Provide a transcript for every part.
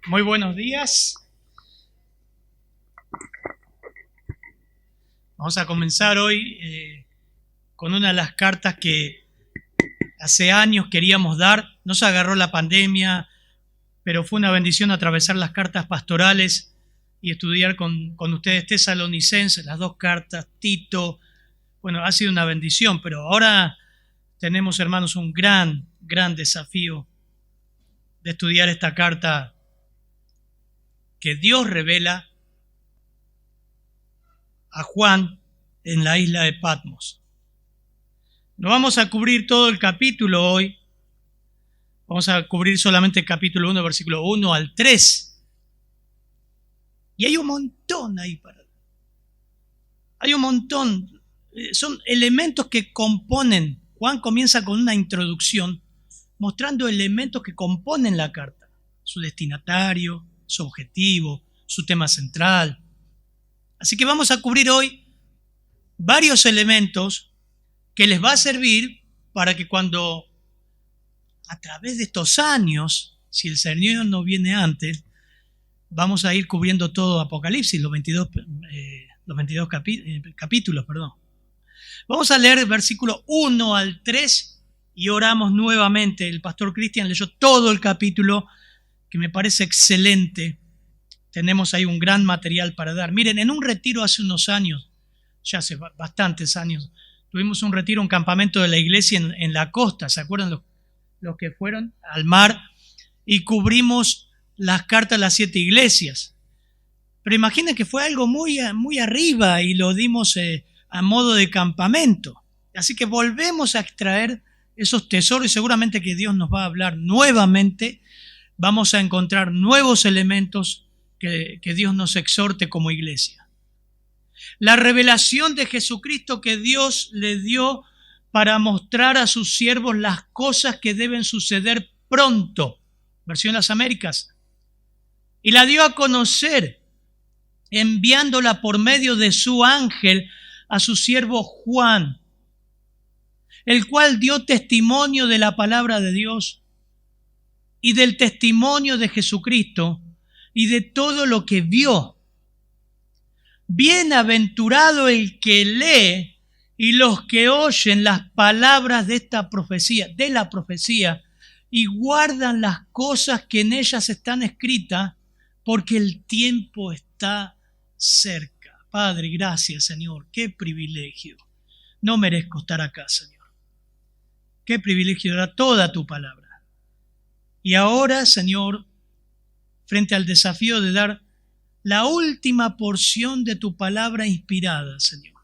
Muy buenos días. Vamos a comenzar hoy con una de las cartas que hace años queríamos dar. Nos agarró la pandemia, pero fue una bendición atravesar las cartas pastorales y estudiar con ustedes Tesalonicenses, las dos cartas, Tito. Bueno, ha sido una bendición, pero ahora tenemos, hermanos, un gran desafío de estudiar esta carta que Dios revela a Juan en la isla de Patmos. No vamos a cubrir todo el capítulo hoy. Vamos a cubrir solamente el capítulo 1, versículo 1 al 3. Y hay un montón ahí para ver. Hay un montón. Son elementos que componen. Juan comienza con una introducción mostrando elementos que componen la carta. Su destinatario, su objetivo, su tema central. Así que vamos a cubrir hoy varios elementos que les va a servir para que cuando, a través de estos años, si el Señor no viene antes, vamos a ir cubriendo todo Apocalipsis, los 22 capítulos. Vamos a leer el versículo 1 al 3 y oramos nuevamente. El pastor Cristian leyó todo el capítulo, que me parece excelente. Tenemos ahí un gran material para dar. Miren, en un retiro hace unos años, ya hace bastantes años, tuvimos un retiro, un campamento de la iglesia en la costa. ¿Se acuerdan los que fueron al mar? Y cubrimos las cartas de las 7 iglesias. Pero imaginen que fue algo muy arriba y lo dimos a modo de campamento. Así que volvemos a extraer esos tesoros y seguramente que Dios nos va a hablar nuevamente. Vamos a encontrar nuevos elementos que Dios nos exhorte como iglesia. La revelación de Jesucristo que Dios le dio para mostrar a sus siervos las cosas que deben suceder pronto. Versión Las Américas. Y la dio a conocer enviándola por medio de su ángel a su siervo Juan, el cual dio testimonio de la palabra de Dios y del testimonio de Jesucristo y de todo lo que vio. Bienaventurado el que lee y los que oyen las palabras de esta profecía, y guardan las cosas que en ellas están escritas, porque el tiempo está cerca. Padre, gracias, Señor. Qué privilegio. No merezco estar acá, Señor. Qué privilegio era toda tu palabra. Y ahora, Señor, frente al desafío de dar la última porción de tu palabra inspirada, Señor.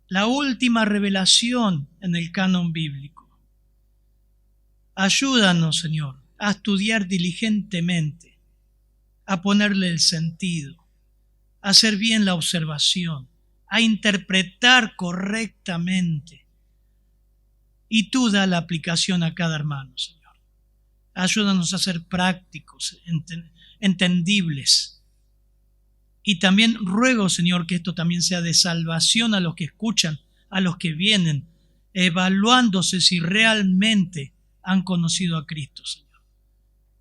La última revelación en el canon bíblico. Ayúdanos, Señor, a estudiar diligentemente, a ponerle el sentido, a hacer bien la observación, a interpretar correctamente. Y tú da la aplicación a cada hermano, Señor. Ayúdanos a ser prácticos, entendibles. Y también ruego, Señor, que esto también sea de salvación a los que escuchan, a los que vienen, evaluándose si realmente han conocido a Cristo, Señor.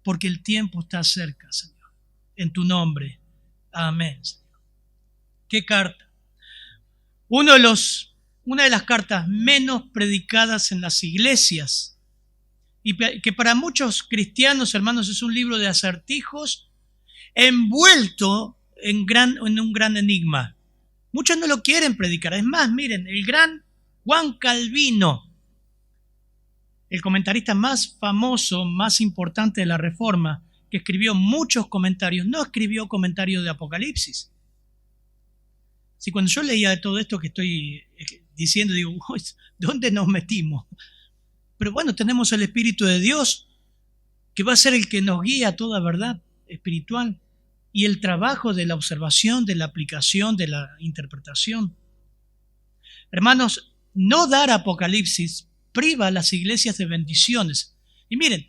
Porque el tiempo está cerca, Señor. En tu nombre. Amén, Señor. ¿Qué carta? Una de las cartas menos predicadas en las iglesias y que para muchos cristianos, hermanos, es un libro de acertijos envuelto en un gran enigma. Muchos no lo quieren predicar. Es más, miren, el gran Juan Calvino, el comentarista más famoso, más importante de la Reforma, que escribió muchos comentarios, no escribió comentarios de Apocalipsis. Si cuando yo leía de todo esto que estoy diciendo, digo, ¿dónde nos metimos? Pero bueno, tenemos el Espíritu de Dios, que va a ser el que nos guía a toda verdad espiritual, y el trabajo de la observación, de la aplicación, de la interpretación. Hermanos, no dar Apocalipsis priva a las iglesias de bendiciones. Y miren,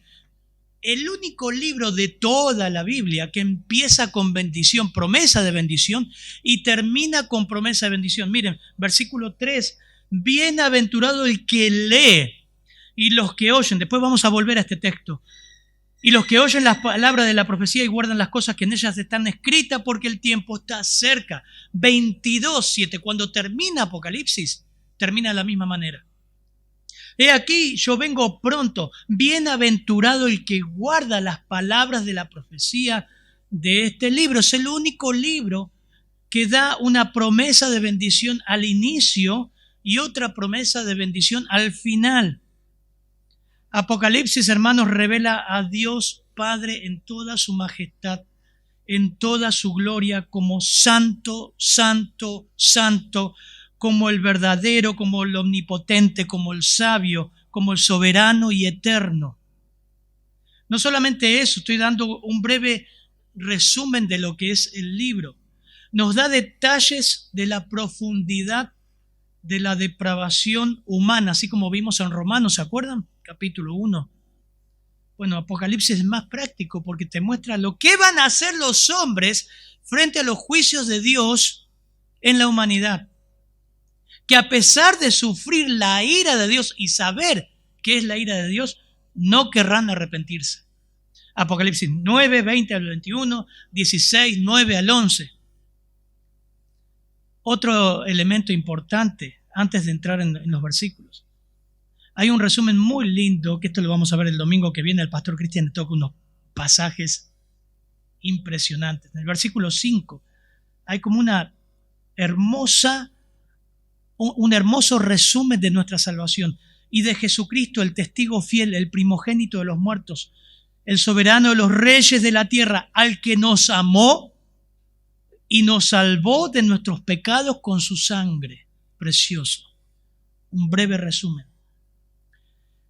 el único libro de toda la Biblia que empieza con bendición, promesa de bendición, y termina con promesa de bendición. Miren, versículo 3, bienaventurado el que lee y los que oyen. Después vamos a volver a este texto. Y los que oyen las palabras de la profecía y guardan las cosas que en ellas están escritas, porque el tiempo está cerca. 22:7. Cuando termina Apocalipsis, termina de la misma manera. He aquí, yo vengo pronto. Bienaventurado el que guarda las palabras de la profecía de este libro. Es el único libro que da una promesa de bendición al inicio y otra promesa de bendición al final. Apocalipsis, hermanos, revela a Dios Padre en toda su majestad, en toda su gloria, como santo, santo, santo, como el verdadero, como el omnipotente, como el sabio, como el soberano y eterno. No solamente eso, estoy dando un breve resumen de lo que es el libro. Nos da detalles de la profundidad de la depravación humana, así como vimos en Romanos, ¿se acuerdan? Capítulo 1. Bueno, Apocalipsis es más práctico porque te muestra lo que van a hacer los hombres frente a los juicios de Dios en la humanidad. Que a pesar de sufrir la ira de Dios y saber qué es la ira de Dios, no querrán arrepentirse. Apocalipsis 9, 20 al 21, 16, 9 al 11. Otro elemento importante antes de entrar en los versículos. Hay un resumen muy lindo, que esto lo vamos a ver el domingo que viene. El pastor Cristian le toca unos pasajes impresionantes. En el versículo 5 hay como un hermoso resumen de nuestra salvación y de Jesucristo, el testigo fiel, el primogénito de los muertos, el soberano de los reyes de la tierra, al que nos amó y nos salvó de nuestros pecados con su sangre. Precioso. Un breve resumen.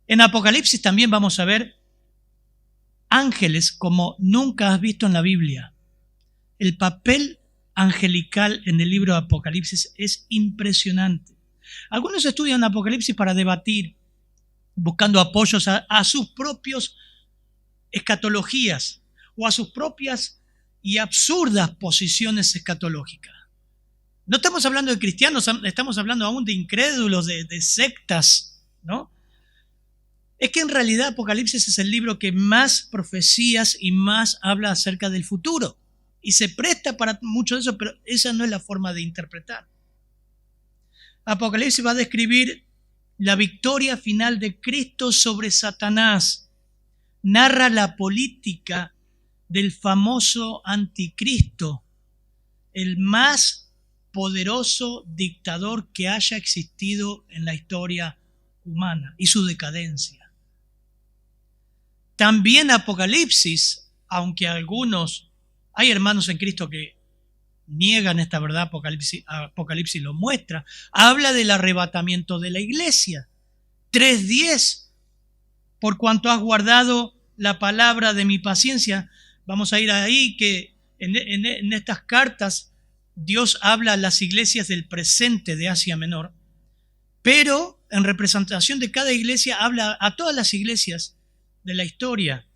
En Apocalipsis también vamos a ver ángeles como nunca has visto en la Biblia. El papel angelical en el libro de Apocalipsis es impresionante. Algunos estudian Apocalipsis para debatir, buscando apoyos a sus propios escatologías o a sus propias y absurdas posiciones escatológicas. No estamos hablando de cristianos, estamos hablando aún de incrédulos, de sectas, ¿no? Es que en realidad Apocalipsis es el libro que más profecías y más habla acerca del futuro. Y se presta para mucho de eso, pero esa no es la forma de interpretar. Apocalipsis va a describir la victoria final de Cristo sobre Satanás. Narra la política del famoso anticristo, el más poderoso dictador que haya existido en la historia humana, y su decadencia. También Apocalipsis, aunque hay hermanos en Cristo que niegan esta verdad, Apocalipsis lo muestra, habla del arrebatamiento de la iglesia. 3:10, por cuanto has guardado la palabra de mi paciencia. Vamos a ir ahí que en estas cartas Dios habla a las iglesias del presente de Asia Menor, pero en representación de cada iglesia habla a todas las iglesias de la historia.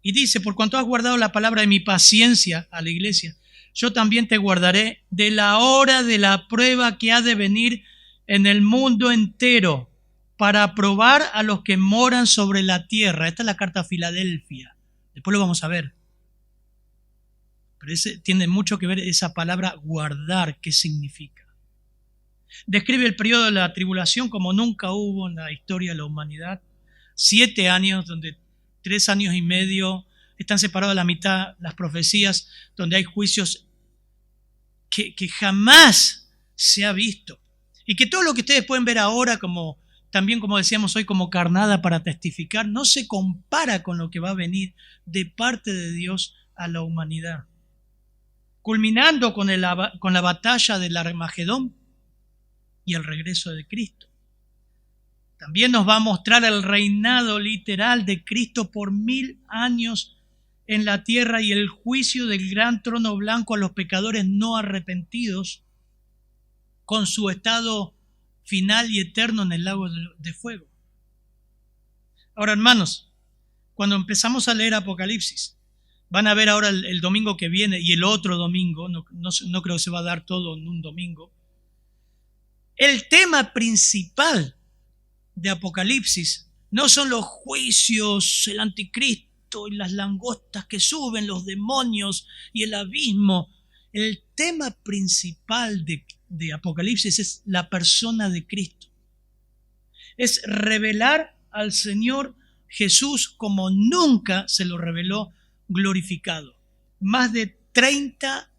Y dice, por cuanto has guardado la palabra de mi paciencia a la iglesia, yo también te guardaré de la hora de la prueba que ha de venir en el mundo entero para probar a los que moran sobre la tierra. Esta es la carta a Filadelfia. Después lo vamos a ver. Pero tiene mucho que ver esa palabra guardar, ¿qué significa? Describe el periodo de la tribulación como nunca hubo en la historia de la humanidad. 7 años, donde 3 años y medio están separados a la mitad las profecías, donde hay juicios que jamás se ha visto. Y que todo lo que ustedes pueden ver ahora, también como decíamos hoy, como carnada para testificar, no se compara con lo que va a venir de parte de Dios a la humanidad. Culminando con la batalla del Armagedón y el regreso de Cristo. También nos va a mostrar el reinado literal de Cristo por 1000 años en la tierra y el juicio del gran trono blanco a los pecadores no arrepentidos, con su estado final y eterno en el lago de fuego. Ahora, hermanos, cuando empezamos a leer Apocalipsis, van a ver ahora el domingo que viene y el otro domingo, no creo que se va a dar todo en un domingo, el tema principal de Apocalipsis No son los juicios, el anticristo y las langostas que suben, los demonios y el abismo. El tema principal de Apocalipsis es la persona de Cristo. Es revelar al Señor Jesús como nunca se lo reveló glorificado. Más de 30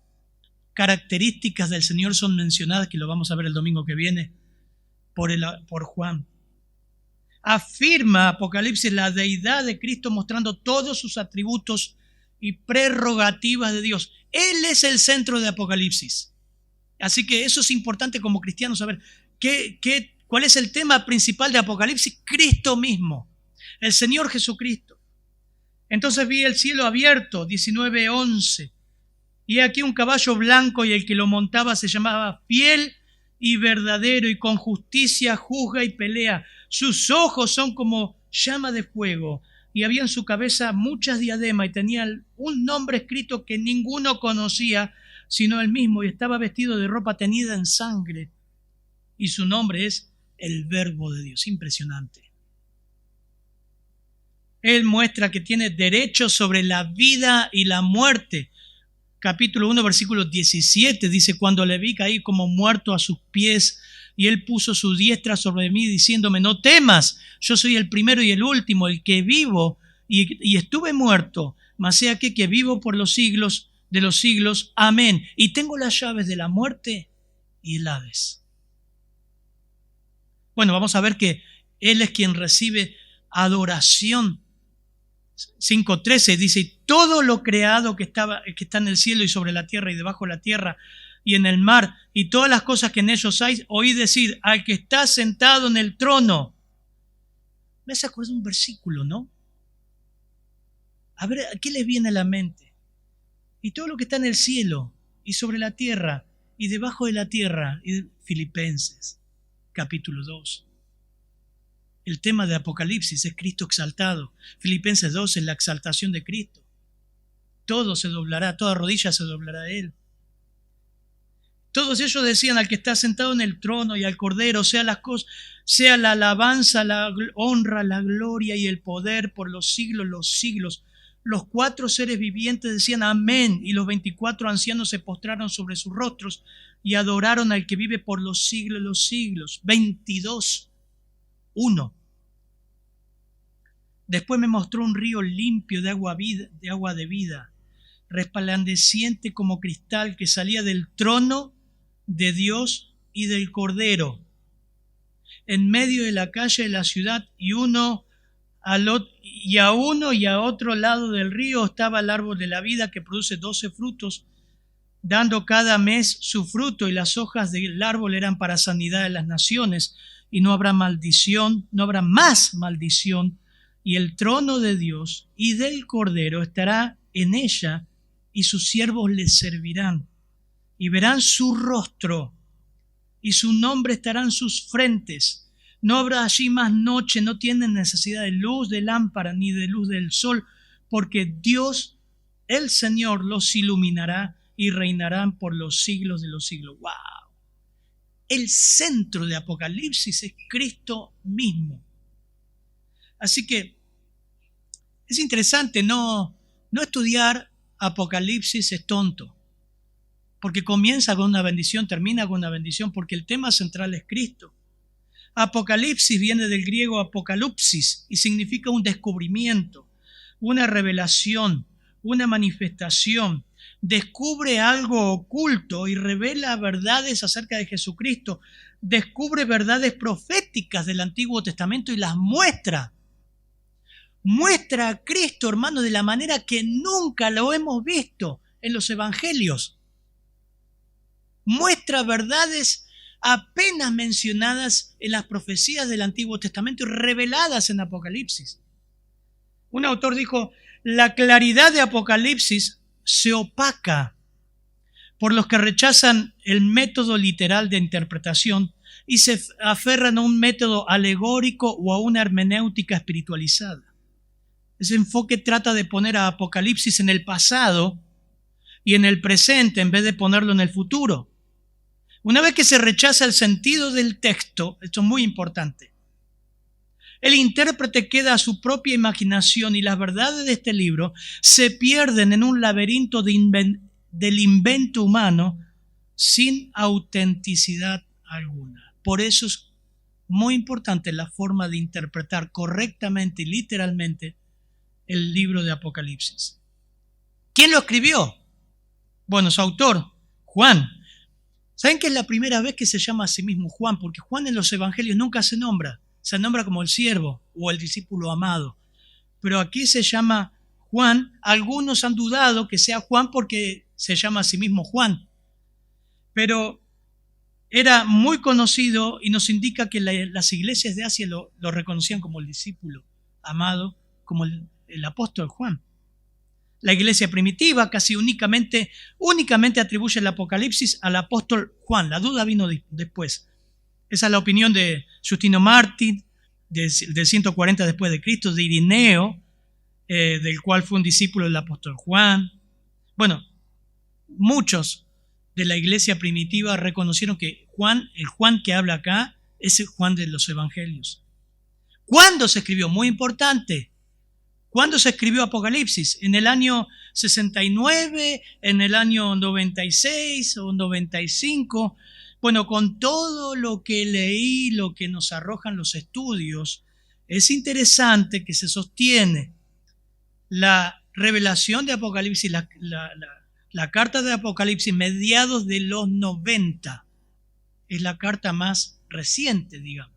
características del Señor son mencionadas, que lo vamos a ver el domingo que viene por Juan. Afirma Apocalipsis la deidad de Cristo mostrando todos sus atributos y prerrogativas de Dios. Él es el centro de Apocalipsis. Así que eso es importante como cristianos saber cuál es el tema principal de Apocalipsis. Cristo mismo, el Señor Jesucristo. Entonces vi el cielo abierto, 19:11. Y aquí un caballo blanco, y el que lo montaba se llamaba Fiel y Verdadero, y con justicia juzga y pelea. Sus ojos son como llama de fuego, y había en su cabeza muchas diademas, y tenía un nombre escrito que ninguno conocía, sino él mismo, y estaba vestido de ropa teñida en sangre, y su nombre es el Verbo de Dios. Impresionante. Él muestra que tiene derecho sobre la vida y la muerte. Capítulo 1, versículo 17 dice: cuando le vi caí como muerto a sus pies, y él puso su diestra sobre mí, diciéndome: no temas, yo soy el primero y el último, el que vivo y estuve muerto, mas he aquí que vivo por los siglos de los siglos. Amén. Y tengo las llaves de la muerte y el Hades. Bueno, vamos a ver que él es quien recibe adoración. 5:13 dice: y todo lo creado que está en el cielo y sobre la tierra y debajo de la tierra y en el mar, y todas las cosas que en ellos hay, oí decir al que está sentado en el trono. Me hace acordar un versículo, ¿no? A ver, ¿a qué les viene a la mente? Y todo lo que está en el cielo y sobre la tierra y debajo de la tierra. Y Filipenses, capítulo 2. El tema de Apocalipsis es Cristo exaltado. Filipenses 2 es la exaltación de Cristo. Todo se doblará, toda rodilla se doblará a Él. Todos ellos decían: al que está sentado en el trono y al Cordero, sea la alabanza, la honra, la gloria y el poder por los siglos, los siglos. Los 4 seres vivientes decían: amén. Y los 24 ancianos se postraron sobre sus rostros y adoraron al que vive por los siglos, los siglos. 22:1. Después me mostró un río limpio de agua de vida, resplandeciente como cristal, que salía del trono de Dios y del Cordero. En medio de la calle de la ciudad, y a uno y a otro lado del río estaba el árbol de la vida, que produce 12 frutos, dando cada mes su fruto, y las hojas del árbol eran para sanidad de las naciones, y no habrá maldición, no habrá más maldición, y el trono de Dios y del Cordero estará en ella, y sus siervos les servirán, y verán su rostro, y su nombre estará en sus frentes. No habrá allí más noche, no tienen necesidad de luz de lámpara ni de luz del sol, porque Dios, el Señor, los iluminará y reinarán por los siglos de los siglos. ¡Wow! El centro de Apocalipsis es Cristo mismo. Así que es interesante, no estudiar Apocalipsis es tonto, porque comienza con una bendición, termina con una bendición, porque el tema central es Cristo. Apocalipsis viene del griego apocalipsis y significa un descubrimiento, una revelación, una manifestación. Descubre algo oculto y revela verdades acerca de Jesucristo. Descubre verdades proféticas del Antiguo Testamento y las muestra. Muestra a Cristo, hermano, de la manera que nunca lo hemos visto en los evangelios. Muestra verdades apenas mencionadas en las profecías del Antiguo Testamento y reveladas en Apocalipsis. Un autor dijo: la claridad de Apocalipsis se opaca por los que rechazan el método literal de interpretación y se aferran a un método alegórico o a una hermenéutica espiritualizada. Ese enfoque trata de poner a Apocalipsis en el pasado y en el presente en vez de ponerlo en el futuro. Una vez que se rechaza el sentido del texto, esto es muy importante, El intérprete queda a su propia imaginación y las verdades de este libro se pierden en un laberinto del invento humano sin autenticidad alguna. Por eso es muy importante la forma de interpretar correctamente y literalmente el libro de Apocalipsis. ¿Quién lo escribió? Bueno, su autor, Juan. ¿Saben que es la primera vez que se llama a sí mismo Juan? Porque Juan en los evangelios nunca se nombra como el siervo o el discípulo amado. Pero aquí se llama Juan. Algunos han dudado que sea Juan porque se llama a sí mismo Juan. Pero era muy conocido y nos indica que las iglesias de Asia lo reconocían como el discípulo amado, como el apóstol Juan. La iglesia primitiva casi únicamente atribuye el Apocalipsis al apóstol Juan. La duda vino después. Esa es la opinión de Justino Mártir, del 140 después de Cristo, de Irineo, del cual fue un discípulo del apóstol Juan. Bueno, muchos de la iglesia primitiva reconocieron que el Juan que habla acá es el Juan de los evangelios. ¿Cuándo se escribió? Muy importante. ¿Cuándo se escribió Apocalipsis? ¿En el año 69? ¿En el año 96 o 95? Bueno, con todo lo que leí, lo que nos arrojan los estudios, es interesante que se sostiene la revelación de Apocalipsis, la carta de Apocalipsis, mediados de los 90. Es la carta más reciente, digamos.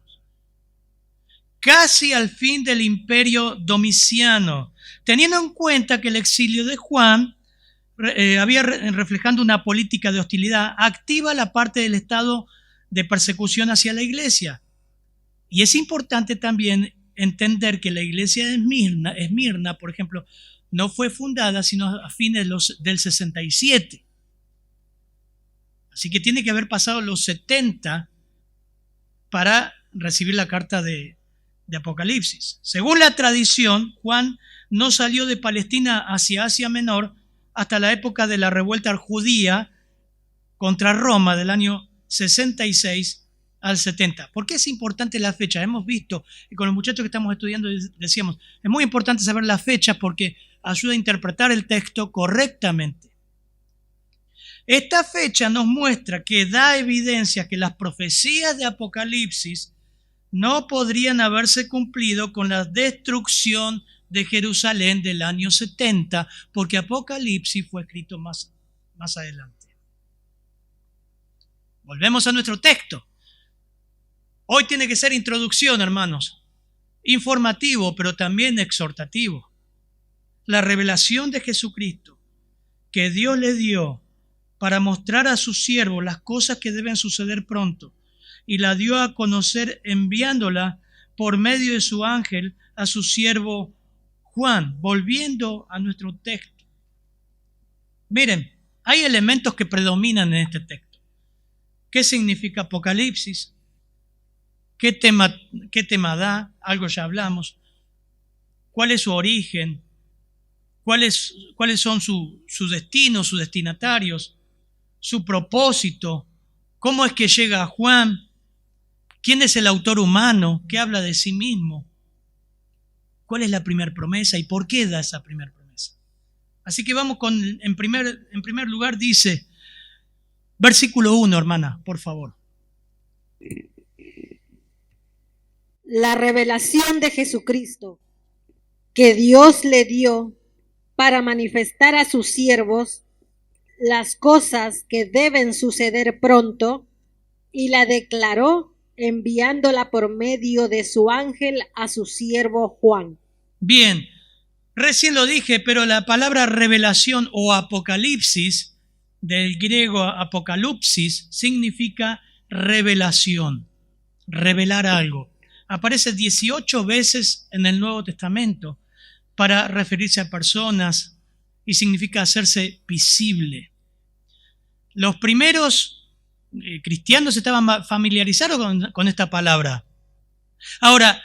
Casi al fin del imperio Domiciano, teniendo en cuenta que el exilio de Juan había reflejando una política de hostilidad activa la parte del estado de persecución hacia la iglesia. Y es importante también entender que la iglesia de Esmirna, por ejemplo, no fue fundada sino a fines del 67. Así que tiene que haber pasado los 70 para recibir la carta de Apocalipsis. Según la tradición, Juan no salió de Palestina hacia Asia Menor hasta la época de la revuelta judía contra Roma del año 66 al 70. ¿Por qué es importante la fecha? Hemos visto, y con los muchachos que estamos estudiando decíamos, es muy importante saber la fecha porque ayuda a interpretar el texto correctamente. Esta fecha nos muestra que da evidencia que las profecías de Apocalipsis no podrían haberse cumplido con la destrucción de Jerusalén del año 70, porque Apocalipsis fue escrito más adelante. Volvemos a nuestro texto. Hoy tiene que ser introducción, hermanos. Informativo, pero también exhortativo. La revelación de Jesucristo que Dios le dio para mostrar a sus siervos las cosas que deben suceder pronto, y la dio a conocer enviándola por medio de su ángel a su siervo Juan. Volviendo a nuestro texto. Miren, hay elementos que predominan en este texto. ¿Qué significa Apocalipsis? ¿Qué tema da? Algo ya hablamos. ¿Cuál es su origen? ¿Cuáles son su destino, sus destinatarios? ¿Su propósito? ¿Cómo es que llega a Juan? ¿Quién es el autor humano que habla de sí mismo? ¿Cuál es la primera promesa y por qué da esa primera promesa? Así que vamos en primer lugar dice, versículo 1, hermana, por favor. La revelación de Jesucristo que Dios le dio para manifestar a sus siervos las cosas que deben suceder pronto, y la declaró enviándola por medio de su ángel a su siervo Juan. Bien, recién lo dije, pero la palabra revelación o apocalipsis, del griego apocalipsis, significa revelación, revelar algo. Aparece 18 veces en el Nuevo Testamento para referirse a personas y significa hacerse visible. Los primeros cristianos estaban familiarizados con esta palabra. Ahora,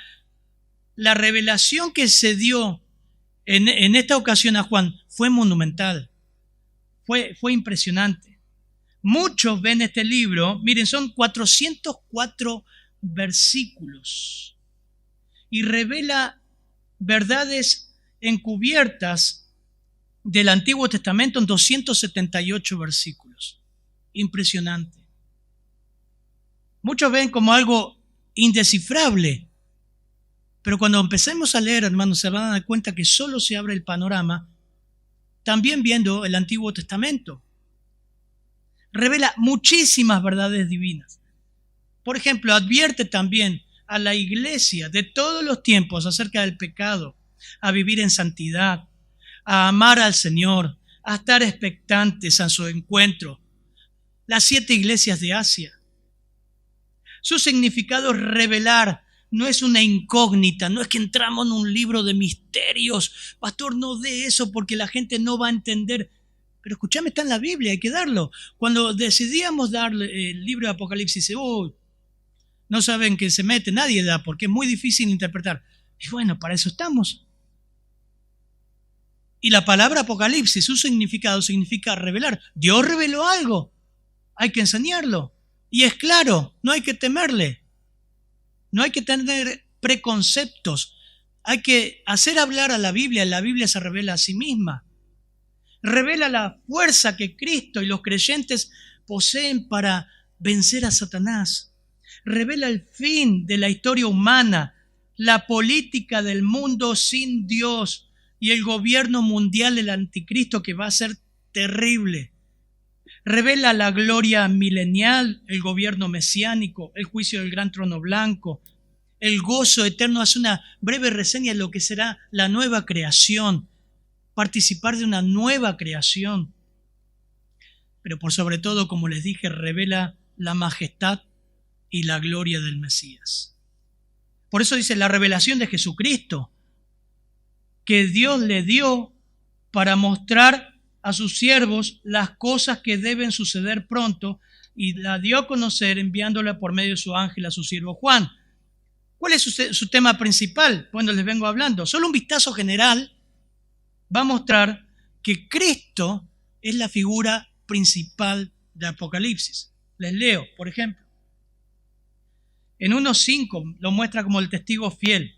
la revelación que se dio en esta ocasión a Juan fue monumental, fue impresionante. Muchos ven este libro, miren, son 404 versículos. y revela verdades encubiertas del Antiguo Testamento en 278 versículos. Impresionante. Muchos ven como algo indescifrable, pero cuando empecemos a leer, hermanos, se van a dar cuenta que solo se abre el panorama también viendo el Antiguo Testamento. Revela muchísimas verdades divinas. Por ejemplo, advierte también a la iglesia de todos los tiempos acerca del pecado, a vivir en santidad, a amar al Señor, a estar expectantes a su encuentro. Las 7 iglesias de Asia. Su significado es revelar, no es una incógnita, no es que entramos en un libro de misterios. Pastor, no dé eso porque la gente no va a entender. Pero escúchame, está en la Biblia, hay que darlo. Cuando decidíamos darle el libro de Apocalipsis, no saben qué se mete, nadie da, porque es muy difícil interpretar. Y bueno, para eso estamos. Y la palabra Apocalipsis, su significado significa revelar. Dios reveló algo, hay que enseñarlo. Y es claro, no hay que temerle. No hay que tener preconceptos. Hay que hacer hablar a la Biblia se revela a sí misma. Revela la fuerza que Cristo y los creyentes poseen para vencer a Satanás. Revela el fin de la historia humana, la política del mundo sin Dios y el gobierno mundial del anticristo que va a ser terrible. Revela la gloria milenial, el gobierno mesiánico, el juicio del gran trono blanco, el gozo eterno. Hace una breve reseña de lo que será la nueva creación, participar de una nueva creación. Pero por sobre todo, como les dije, revela la majestad y la gloria del Mesías. Por eso dice la revelación de Jesucristo, que Dios le dio para mostrar a sus siervos las cosas que deben suceder pronto, y la dio a conocer enviándola por medio de su ángel a su siervo Juan. ¿Cuál es su tema principal? Bueno, les vengo hablando. Solo un vistazo general va a mostrar que Cristo es la figura principal de Apocalipsis. Les leo, por ejemplo. En 1:5 lo muestra como el testigo fiel.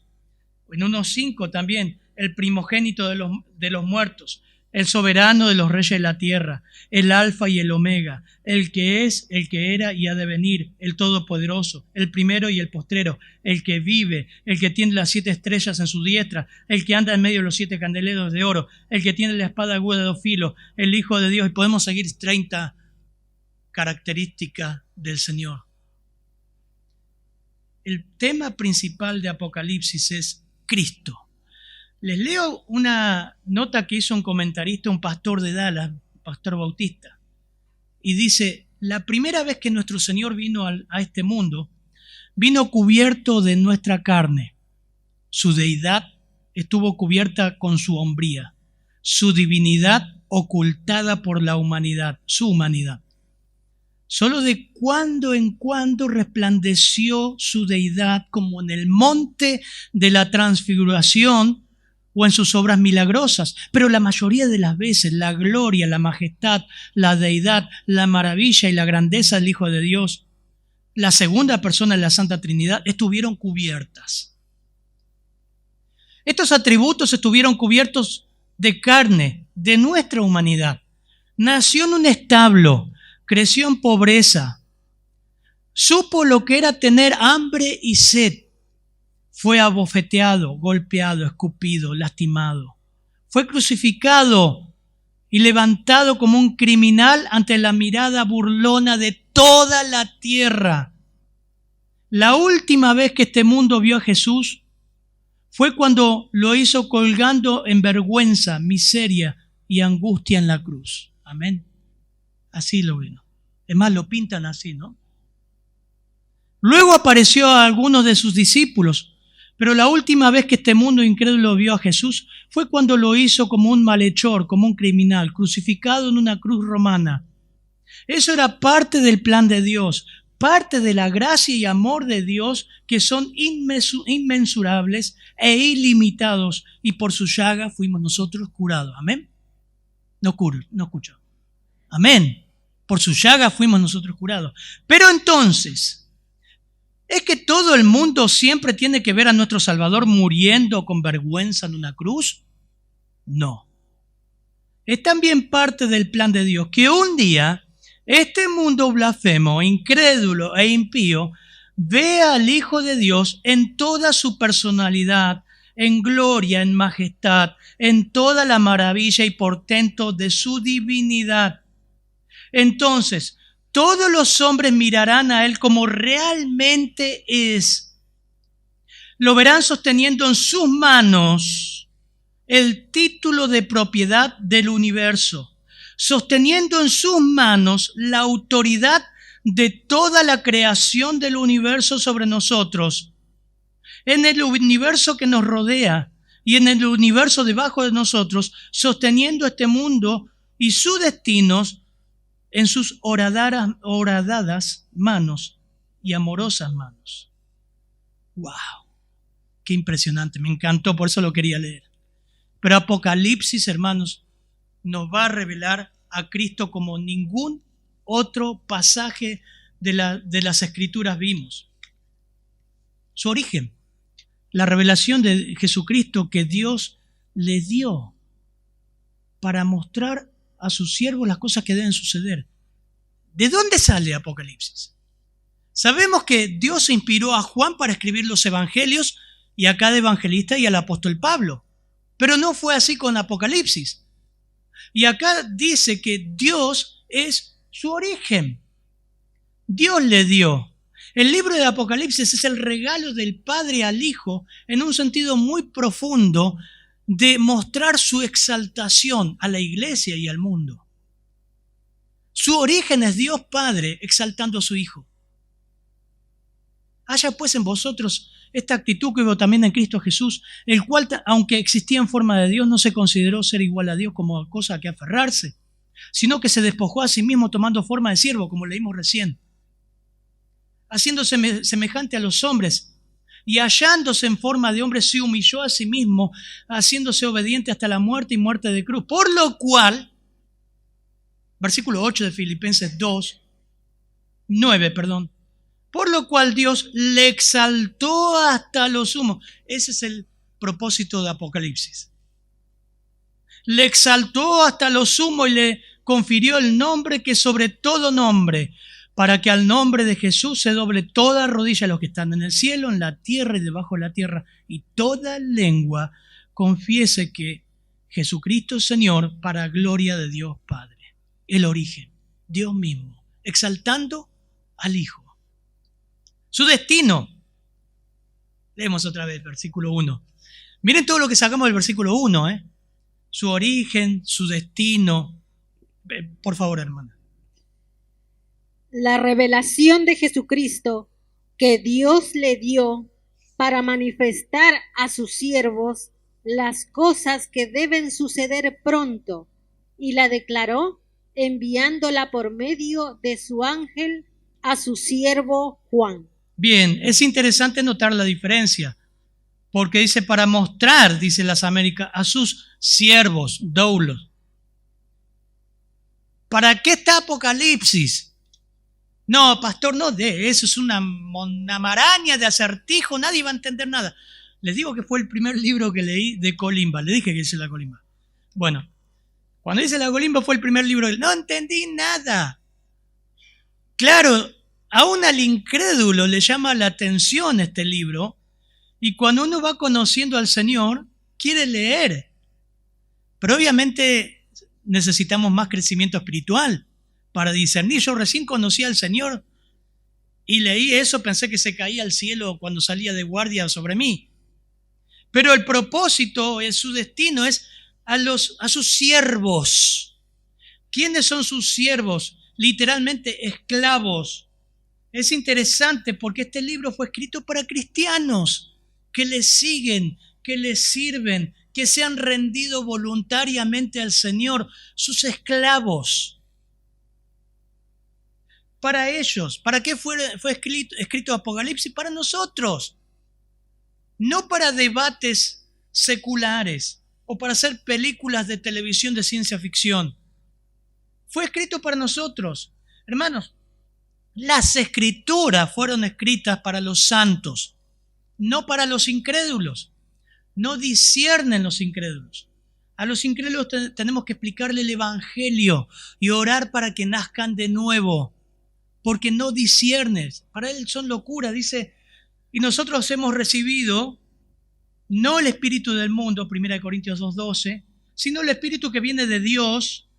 En 1:5 también el primogénito de los muertos, el soberano de los reyes de la tierra, el alfa y el omega, el que es, el que era y ha de venir, el todopoderoso, el primero y el postrero, el que vive, el que tiene las 7 estrellas en su diestra, el que anda en medio de los 7 candeleros de oro, el que tiene la espada aguda de 2 filos, el Hijo de Dios. Y podemos seguir 30 características del Señor. El tema principal de Apocalipsis es Cristo. Les leo una nota que hizo un comentarista, un pastor de Dallas, pastor bautista, y dice: la primera vez que nuestro Señor vino a este mundo, vino cubierto de nuestra carne. Su deidad estuvo cubierta con su hombría, su divinidad ocultada por la humanidad, su humanidad. Solo de cuando en cuando resplandeció su deidad, como en el monte de la transfiguración o en sus obras milagrosas, pero la mayoría de las veces la gloria, la majestad, la deidad, la maravilla y la grandeza del Hijo de Dios, la segunda persona de la Santa Trinidad, estuvieron cubiertas. Estos atributos estuvieron cubiertos de carne, de nuestra humanidad. Nació en un establo, creció en pobreza, supo lo que era tener hambre y sed. Fue abofeteado, golpeado, escupido, lastimado. Fue crucificado y levantado como un criminal ante la mirada burlona de toda la tierra. La última vez que este mundo vio a Jesús fue cuando lo hizo colgando en vergüenza, miseria y angustia en la cruz. Amén. Así lo vino. Es más, lo pintan así, ¿no? Luego apareció a algunos de sus discípulos, pero la última vez que este mundo incrédulo vio a Jesús fue cuando lo hizo como un malhechor, como un criminal, crucificado en una cruz romana. Eso era parte del plan de Dios, parte de la gracia y amor de Dios, que son inmensurables e ilimitados, y por su llaga fuimos nosotros curados. Amén. No escucho. Amén. Por su llaga fuimos nosotros curados. Pero entonces, ¿Es que todo el mundo siempre tiene que ver a nuestro Salvador muriendo con vergüenza en una cruz? No. Es también parte del plan de Dios que un día este mundo blasfemo, incrédulo e impío vea al Hijo de Dios en toda su personalidad, en gloria, en majestad, en toda la maravilla y portento de su divinidad. Entonces, todos los hombres mirarán a Él como realmente es. Lo verán sosteniendo en sus manos el título de propiedad del universo, sosteniendo en sus manos la autoridad de toda la creación del universo sobre nosotros, en el universo que nos rodea y en el universo debajo de nosotros, sosteniendo este mundo y sus destinos en sus horadadas manos y amorosas manos. ¡Wow! ¡Qué impresionante! Me encantó, por eso lo quería leer. Pero Apocalipsis, hermanos, nos va a revelar a Cristo como ningún otro pasaje de las Escrituras vimos. Su origen, la revelación de Jesucristo que Dios le dio para mostrar a sus siervos las cosas que deben suceder. ¿De dónde sale Apocalipsis? Sabemos que Dios inspiró a Juan para escribir los evangelios y a cada evangelista y al apóstol Pablo. Pero no fue así con Apocalipsis. Y acá dice que Dios es su origen. Dios le dio. El libro de Apocalipsis es el regalo del Padre al Hijo en un sentido muy profundo de mostrar su exaltación a la iglesia y al mundo. Su origen es Dios Padre exaltando a su Hijo. Haya pues en vosotros esta actitud que hubo también en Cristo Jesús, el cual, aunque existía en forma de Dios, no se consideró ser igual a Dios como cosa a que aferrarse, sino que se despojó a sí mismo tomando forma de siervo, como leímos recién, haciéndose semejante a los hombres, y hallándose en forma de hombre, se humilló a sí mismo, haciéndose obediente hasta la muerte y muerte de cruz. Por lo cual, versículo 8 de Filipenses 9, por lo cual Dios le exaltó hasta lo sumo. Ese es el propósito de Apocalipsis. Le exaltó hasta lo sumo y le confirió el nombre que sobre todo nombre, para que al nombre de Jesús se doble toda rodilla de los que están en el cielo, en la tierra y debajo de la tierra, y toda lengua confiese que Jesucristo es Señor, para gloria de Dios Padre. El origen, Dios mismo, exaltando al Hijo. Su destino. Leemos otra vez, versículo 1. Miren todo lo que sacamos del versículo 1, Su origen, su destino. Por favor, hermana. La revelación de Jesucristo que Dios le dio para manifestar a sus siervos las cosas que deben suceder pronto, y la declaró enviándola por medio de su ángel a su siervo Juan. Bien, es interesante notar la diferencia, porque dice para mostrar, dice las Américas, a sus siervos, doulos. ¿Para qué está Apocalipsis? No, pastor, no de eso, es una maraña de acertijo, nadie va a entender nada. Les digo que fue el primer libro que leí de Colimba, le dije que dice la Colimba. Bueno, cuando dice la Colimba fue el primer libro, no entendí nada. Claro, aún al incrédulo le llama la atención este libro, y cuando uno va conociendo al Señor, quiere leer. Pero obviamente necesitamos más crecimiento espiritual para discernir. Yo recién conocí al Señor y leí eso, pensé que se caía al cielo cuando salía de guardia sobre mí. Pero el propósito, su destino es a sus siervos. ¿Quiénes son sus siervos? Literalmente esclavos. Es interesante porque este libro fue escrito para cristianos que le siguen, que le sirven, que se han rendido voluntariamente al Señor, sus esclavos. Para ellos, ¿para qué fue escrito Apocalipsis? Para nosotros. No para debates seculares o para hacer películas de televisión de ciencia ficción. Fue escrito para nosotros. Hermanos, Las escrituras fueron escritas para los santos, no para los incrédulos. No disciernen los incrédulos. A los incrédulos tenemos que explicarle el evangelio y orar para que nazcan de nuevo, porque no disciernes. Para él son locura, dice, y nosotros hemos recibido no el espíritu del mundo, 1 Corintios 2:12, sino el espíritu que viene de Dios,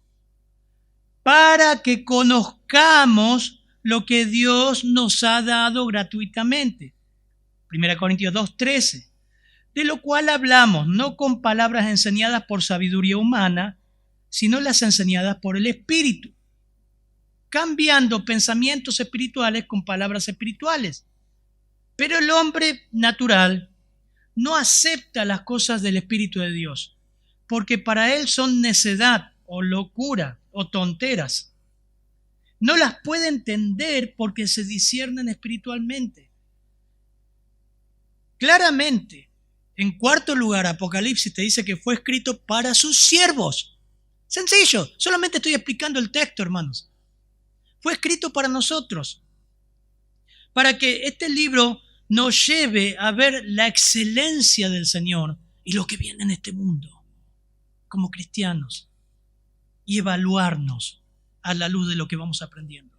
para que conozcamos lo que Dios nos ha dado gratuitamente. 1 Corintios 2:13. De lo cual hablamos, no con palabras enseñadas por sabiduría humana, sino las enseñadas por el Espíritu, cambiando pensamientos espirituales con palabras espirituales. Pero el hombre natural no acepta las cosas del Espíritu de Dios, porque para él son necedad o locura o tonteras. No las puede entender porque se disciernen espiritualmente. Claramente, en cuarto lugar, Apocalipsis te dice que fue escrito para sus siervos. Sencillo, solamente estoy explicando el texto, hermanos. Fue escrito para nosotros, para que este libro nos lleve a ver la excelencia del Señor y lo que viene en este mundo, como cristianos, y evaluarnos a la luz de lo que vamos aprendiendo.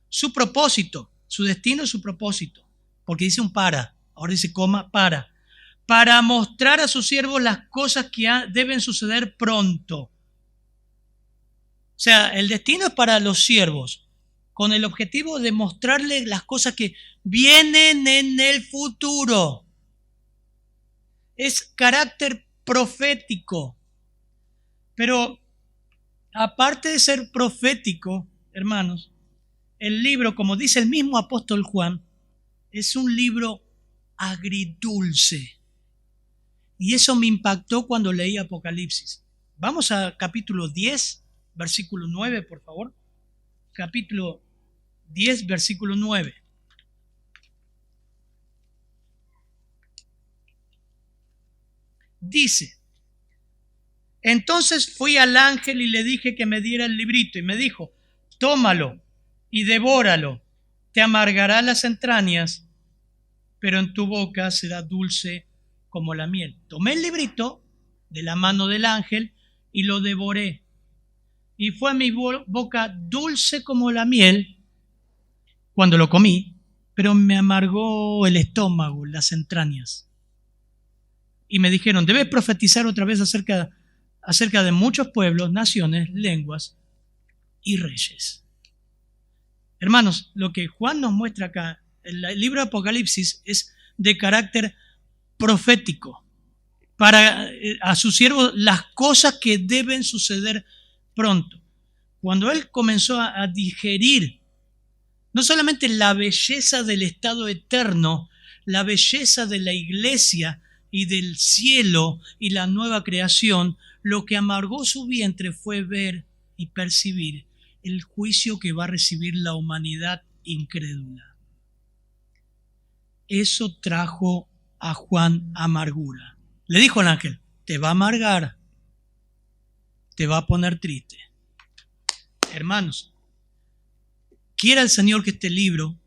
Su propósito, su destino es su propósito, porque dice un para, ahora dice coma, para mostrar a sus siervos las cosas que deben suceder pronto. O sea, el destino es para los siervos, con el objetivo de mostrarles las cosas que vienen en el futuro. Es carácter profético. Pero aparte de ser profético, hermanos, el libro, como dice el mismo apóstol Juan, es un libro agridulce. Y eso me impactó cuando leí Apocalipsis. Vamos a capítulo 10, versículo 9, por favor. Capítulo 10, versículo 9. Dice, entonces fui al ángel y le dije que me diera el librito. Y me dijo, tómalo y devóralo. Te amargará las entrañas, pero en tu boca será dulce como la miel. Tomé el librito de la mano del ángel y lo devoré. Y fue a mi boca dulce como la miel cuando lo comí, pero me amargó el estómago, las entrañas. Y me dijeron, debes profetizar otra vez acerca de muchos pueblos, naciones, lenguas y reyes. Hermanos, lo que Juan nos muestra acá, el libro de Apocalipsis, es de carácter profético, para a sus siervos las cosas que deben suceder pronto. Cuando él comenzó a digerir no solamente la belleza del estado eterno, la belleza de la iglesia y del cielo y la nueva creación, lo que amargó su vientre fue ver y percibir el juicio que va a recibir la humanidad incrédula. Eso trajo a Juan amargura. Le dijo al ángel, te va a amargar, te va a poner triste. Hermanos, quiera el Señor que este libro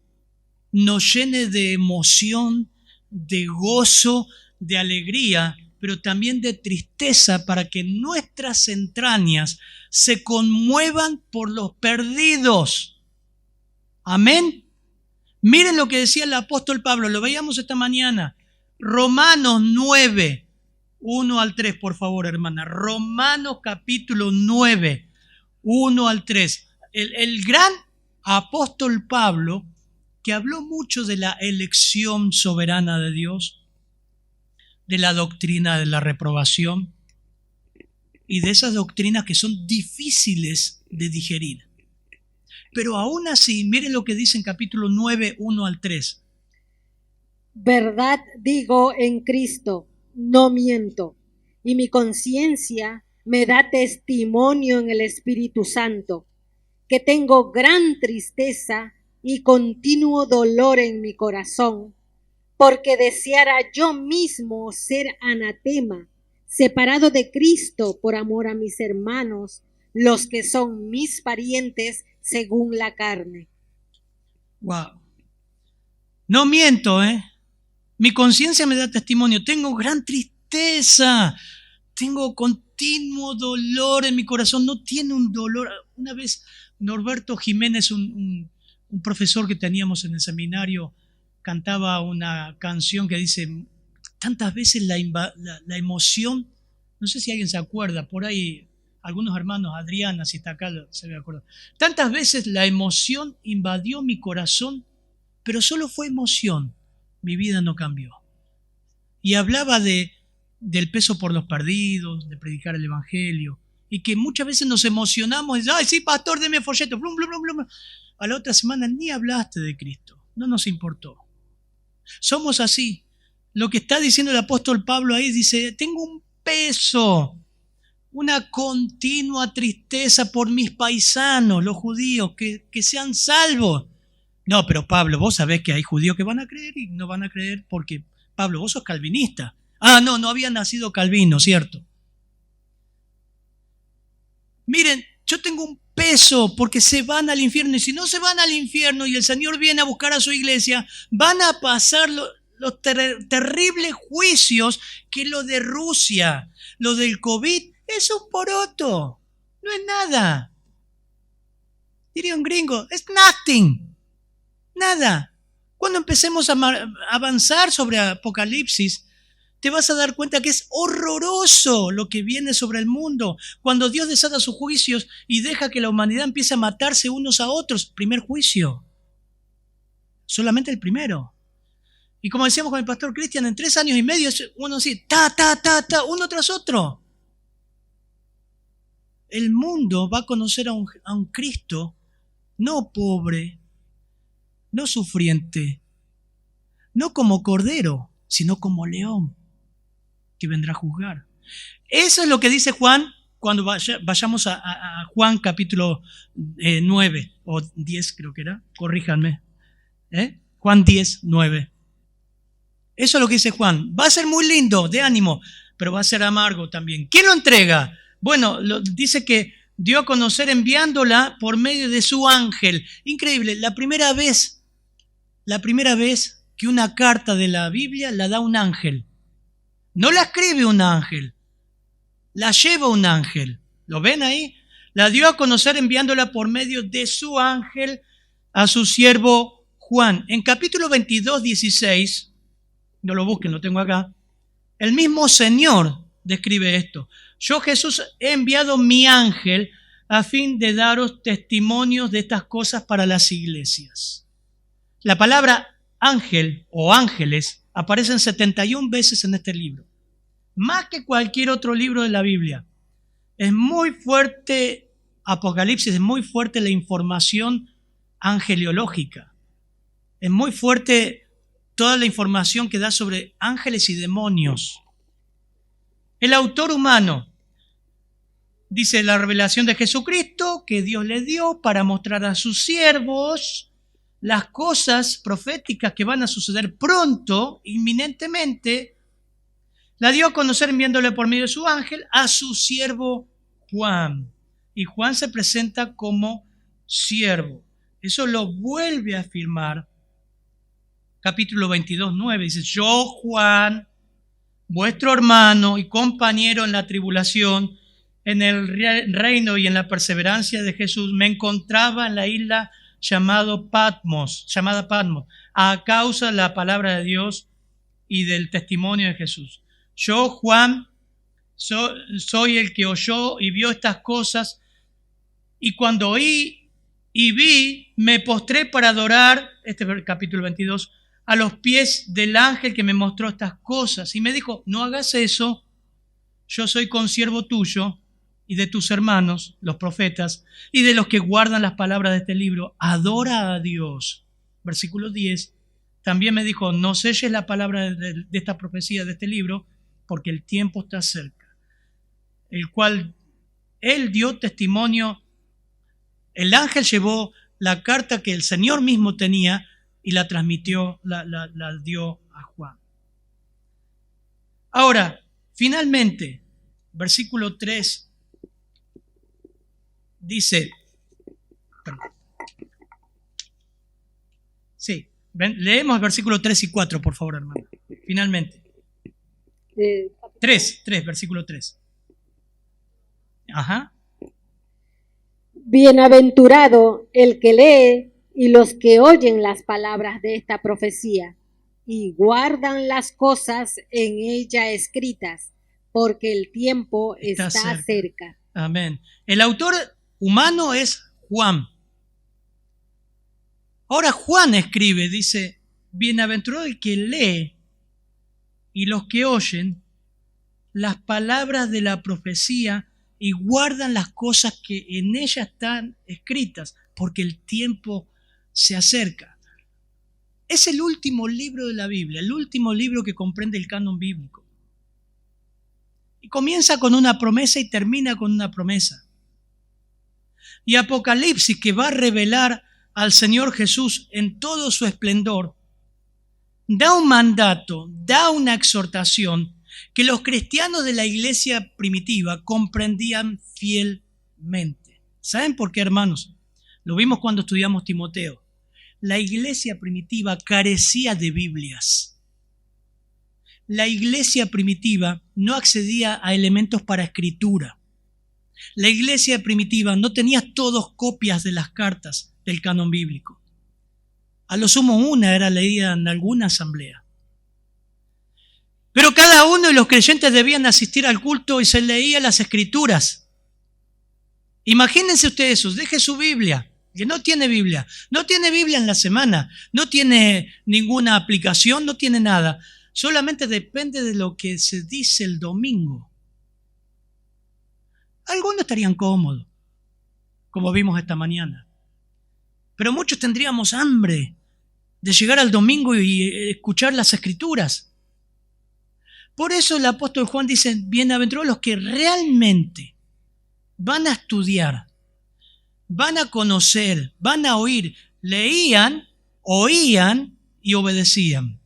nos llene de emoción, de gozo, de alegría, pero también de tristeza, para que nuestras entrañas se conmuevan por los perdidos. Amén. Miren lo que decía el apóstol Pablo, lo veíamos esta mañana. Romanos 9, 1 al 3, por favor, hermana. Romanos capítulo 9, 1 al 3. El gran apóstol Pablo, que habló mucho de la elección soberana de Dios, de la doctrina de la reprobación y de esas doctrinas que son difíciles de digerir. Pero aún así, miren lo que dice en capítulo 9, 1 al 3. Verdad digo en Cristo, no miento, y mi conciencia me da testimonio en el Espíritu Santo, que tengo gran tristeza y continuo dolor en mi corazón, porque deseara yo mismo ser anatema, separado de Cristo por amor a mis hermanos, los que son mis parientes según la carne. Wow. No miento, ¿eh? Mi conciencia me da testimonio. Tengo gran tristeza. Tengo continuo dolor en mi corazón. No tiene un dolor. Una vez Norberto Jiménez, un profesor que teníamos en el seminario, cantaba una canción que dice, tantas veces la emoción, no sé si alguien se acuerda, por ahí algunos hermanos, Adriana, si está acá, se me acuerda. Tantas veces la emoción invadió mi corazón, pero solo fue emoción. Mi vida no cambió. Y hablaba del peso por los perdidos, de predicar el evangelio, y que muchas veces nos emocionamos y ay, sí, pastor, deme folleto, blum, blum, blum, blum. A la otra semana ni hablaste de Cristo, no nos importó. Somos así. Lo que está diciendo el apóstol Pablo ahí dice, tengo un peso, una continua tristeza por mis paisanos, los judíos, que sean salvos. No, pero Pablo, vos sabés que hay judíos que van a creer y no van a creer porque, Pablo, vos sos calvinista. Ah, no había nacido Calvino, ¿cierto? Miren, yo tengo un peso porque se van al infierno y si no se van al infierno y el Señor viene a buscar a su iglesia, van a pasar los terribles juicios que lo de Rusia, lo del COVID, es un poroto, no es nada. Diría un gringo, es nothing, nada. Cuando empecemos a avanzar sobre Apocalipsis, te vas a dar cuenta que es horroroso lo que viene sobre el mundo. Cuando Dios desata sus juicios y deja que la humanidad empiece a matarse unos a otros, primer juicio. Solamente el primero. Y como decíamos con el pastor Cristian, en 3 años y medio, uno así, uno tras otro. El mundo va a conocer a un Cristo no pobre, no sufriente, no como cordero, sino como león, que vendrá a juzgar. Eso es lo que dice Juan cuando vayamos a Juan capítulo 9 o 10 creo que era, corríjanme. Juan 10, 9. Eso es lo que dice Juan. Va a ser muy lindo, de ánimo, pero va a ser amargo también. ¿Quién lo entrega? Bueno, dice que dio a conocer enviándola por medio de su ángel. Increíble, la primera vez que una carta de la Biblia la da un ángel. No la escribe un ángel, la lleva un ángel. ¿Lo ven ahí? La dio a conocer enviándola por medio de su ángel a su siervo Juan. En capítulo 22, 16, no lo busquen, lo tengo acá, el mismo Señor describe esto. Yo, Jesús, he enviado mi ángel a fin de daros testimonios de estas cosas para las iglesias. La palabra ángel o ángeles aparecen 71 veces en este libro, más que cualquier otro libro de la Biblia. Es muy fuerte Apocalipsis, es muy fuerte la información angeliológica, es muy fuerte toda la información que da sobre ángeles y demonios. El autor humano dice la revelación de Jesucristo que Dios le dio para mostrar a sus siervos las cosas proféticas que van a suceder pronto, inminentemente, la dio a conocer enviándole por medio de su ángel a su siervo Juan. Y Juan se presenta como siervo. Eso lo vuelve a afirmar capítulo 22, 9. Dice, yo Juan, vuestro hermano y compañero en la tribulación, en el reino y en la perseverancia de Jesús, me encontraba en la isla llamada Patmos, a causa de la palabra de Dios y del testimonio de Jesús. Yo, Juan, soy el que oyó y vio estas cosas, y cuando oí y vi, me postré para adorar, este es el capítulo 22, a los pies del ángel que me mostró estas cosas. Y me dijo, no hagas eso, yo soy consiervo tuyo y de tus hermanos, los profetas, y de los que guardan las palabras de este libro. Adora a Dios. Versículo 10. También me dijo, no selles la palabra de esta profecía de este libro, porque el tiempo está cerca. El cual él dio testimonio. El ángel llevó la carta que el Señor mismo tenía y la transmitió, la dio a Juan. Ahora, finalmente, versículo 3 dice, Sí. Leemos el versículo 3 y 4, por favor, hermano. Finalmente. 3, versículo 3. Ajá. Bienaventurado el que lee y los que oyen las palabras de esta profecía y guardan las cosas en ella escritas, porque el tiempo está cerca. Amén. El autor humano es Juan. Ahora Juan escribe, dice, bienaventurado el que lee y los que oyen las palabras de la profecía y guardan las cosas que en ella están escritas, porque el tiempo se acerca. Es el último libro de la Biblia, el último libro que comprende el canon bíblico. Y comienza con una promesa y termina con una promesa. Y Apocalipsis, que va a revelar al Señor Jesús en todo su esplendor, da un mandato, da una exhortación que los cristianos de la iglesia primitiva comprendían fielmente. ¿Saben por qué, hermanos? Lo vimos cuando estudiamos Timoteo. La iglesia primitiva carecía de Biblias. La iglesia primitiva no accedía a elementos para escritura. La iglesia primitiva no tenía todos copias de las cartas del canon bíblico. A lo sumo una era leída en alguna asamblea. Pero cada uno de los creyentes debían asistir al culto y se leían las escrituras. Imagínense ustedes eso, deje su Biblia, que no tiene Biblia en la semana, no tiene ninguna aplicación, no tiene nada. Solamente depende de lo que se dice el domingo. Algunos estarían cómodos, como vimos esta mañana. Pero muchos tendríamos hambre de llegar al domingo y escuchar las escrituras. Por eso el apóstol Juan dice, bienaventurados los que realmente van a estudiar, van a conocer, van a oír, leían, oían y obedecían.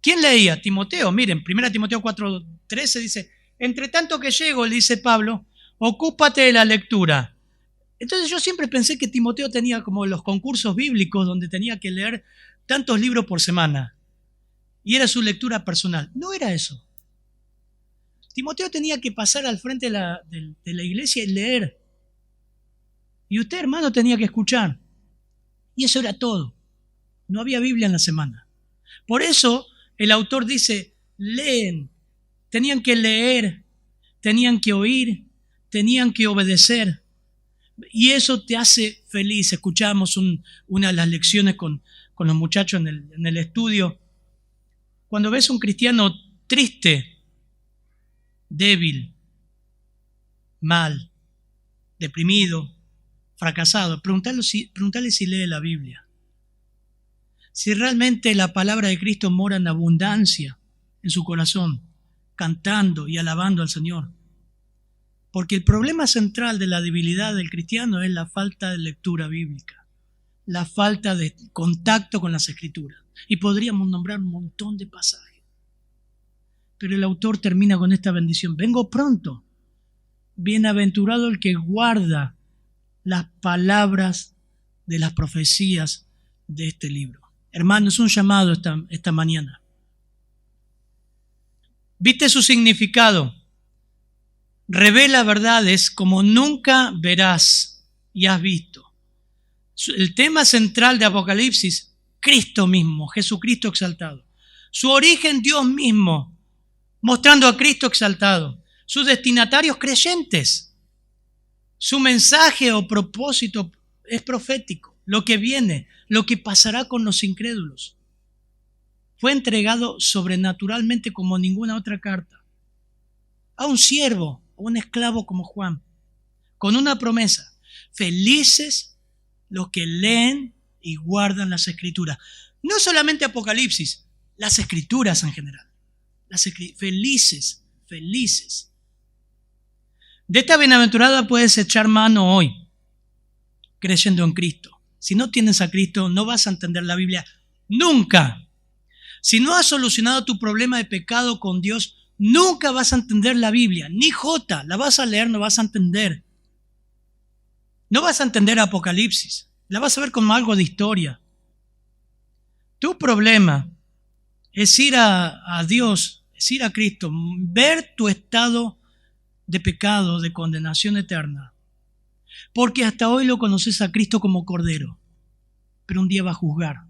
¿Quién leía? Timoteo. Miren, 1 Timoteo 4:13 dice, entre tanto que llego, le dice Pablo, ocúpate de la lectura. Entonces yo siempre pensé que Timoteo tenía como los concursos bíblicos donde tenía que leer tantos libros por semana. Y era su lectura personal. No era eso. Timoteo tenía que pasar al frente de la iglesia y leer. Y usted, hermano, tenía que escuchar. Y eso era todo. No había Biblia en la semana. Por eso el autor dice, leen. Tenían que leer, tenían que oír, tenían que obedecer. Y eso te hace feliz. Escuchábamos una de las lecciones con los muchachos en el estudio. Cuando ves a un cristiano triste, débil, mal, deprimido, fracasado, pregúntale si lee la Biblia. Si realmente la palabra de Cristo mora en abundancia en su corazón, cantando y alabando al Señor. Porque el problema central de la debilidad del cristiano es la falta de lectura bíblica, la falta de contacto con las Escrituras. Y podríamos nombrar un montón de pasajes. Pero el autor termina con esta bendición. Vengo pronto. Bienaventurado el que guarda las palabras de las profecías de este libro. Hermano, es un llamado esta mañana. ¿Viste su significado? Revela verdades como nunca verás y has visto. El tema central de Apocalipsis, Cristo mismo, Jesucristo exaltado. Su origen, Dios mismo, mostrando a Cristo exaltado. Sus destinatarios, creyentes. Su mensaje o propósito es profético. Lo que viene, lo que pasará con los incrédulos. Fue entregado sobrenaturalmente como ninguna otra carta. A un siervo o un esclavo como Juan, con una promesa. Felices los que leen y guardan las Escrituras. No solamente Apocalipsis, las Escrituras en general. Felices, felices. De esta bienaventurada puedes echar mano hoy, creyendo en Cristo. Si no tienes a Cristo, no vas a entender la Biblia nunca. Si no has solucionado tu problema de pecado con Dios, nunca vas a entender la Biblia. Ni jota, la vas a leer, no vas a entender. No vas a entender Apocalipsis. La vas a ver como algo de historia. Tu problema es ir a Dios, es ir a Cristo, ver tu estado de pecado, de condenación eterna. Porque hasta hoy lo conoces a Cristo como Cordero, pero un día va a juzgar.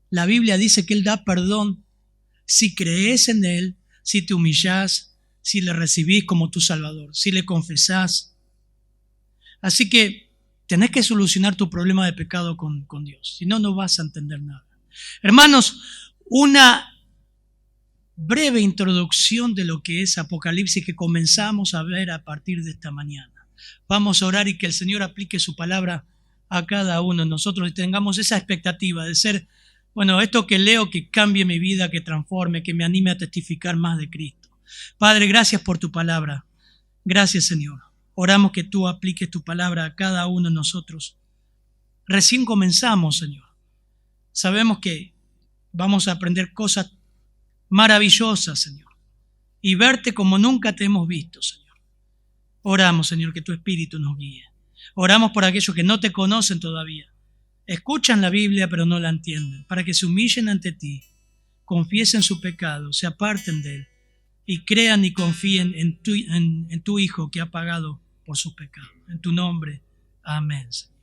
La Biblia dice que Él da perdón si crees en Él, si te humillás, si le recibís como tu Salvador, si le confesás. Así que tenés que solucionar tu problema de pecado con Dios, si no, no vas a entender nada. Hermanos, una breve introducción de lo que es Apocalipsis que comenzamos a ver a partir de esta mañana. Vamos a orar y que el Señor aplique su palabra a cada uno de nosotros y tengamos esa expectativa de ser, esto que leo, que cambie mi vida, que transforme, que me anime a testificar más de Cristo. Padre, gracias por tu palabra. Gracias, Señor. Oramos que tú apliques tu palabra a cada uno de nosotros. Recién comenzamos, Señor. Sabemos que vamos a aprender cosas maravillosas, Señor, y verte como nunca te hemos visto, Señor. Oramos, Señor, que tu Espíritu nos guíe. Oramos por aquellos que no te conocen todavía. Escuchan la Biblia, pero no la entienden, para que se humillen ante ti, confiesen su pecado, se aparten de él y crean y confíen en tu Hijo que ha pagado por sus pecados. En tu nombre, amén, Señor.